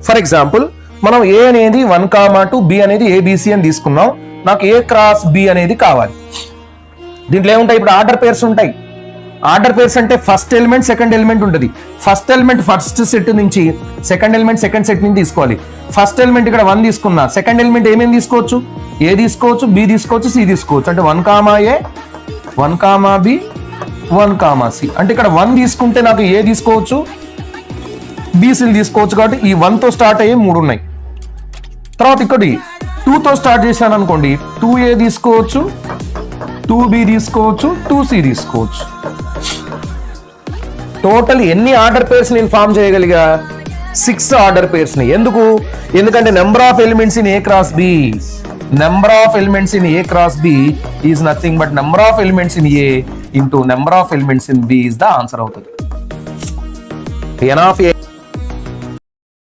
For example మనం ఏ అనేది 1, 2, B అనేది ఏబిసి అని తీసుకున్నాం. నాకు ఏ క్రాస్ బి అనేది కావాలి. దీంట్లో ఏముంటాయి, ఇప్పుడు ఆర్డర్ పేర్స్ ఉంటాయి. ఆర్డర్ పేర్స్ అంటే ఫస్ట్ ఎలిమెంట్ సెకండ్ ఎలిమెంట్ ఉంటుంది. ఫస్ట్ ఎలిమెంట్ ఫస్ట్ సెట్ నుంచి, సెకండ్ ఎలిమెంట్ సెకండ్ సెట్ నుంచి తీసుకోవాలి. ఫస్ట్ ఎలిమెంట్ ఇక్కడ 1 తీసుకున్నా, సెకండ్ ఎలిమెంట్ ఏమేమి తీసుకోవచ్చు, ఏ తీసుకోవచ్చు, బి తీసుకోవచ్చు, సి తీసుకోవచ్చు. అంటే 1, A 1, B 1, C. అంటే ఇక్కడ 1 తీసుకుంటే నాకు ఏ తీసుకోవచ్చు, బీసీలు తీసుకోవచ్చు. కాబట్టి ఈ 1తో స్టార్ట్ అయ్యే 3 ఉన్నాయి. తర్వాత ఇక్కడ 2తో స్టార్ట్ చేశాను అనుకోండి, 2A తీసుకోవచ్చు, 2B తీసుకోవచ్చు, 2C తీసుకోవచ్చు. టోటల్ ఎన్ని ఆర్డర్ పేర్స్ నేను ఫామ్ చేయగలిగా, 6 ఆర్డర్ పేర్స్ ని. ఎందుకంటే number of elements in A cross B, number of elements in A cross B is nothing but number of elements in A into number of elements in B is the answer అవుతుంది. N of A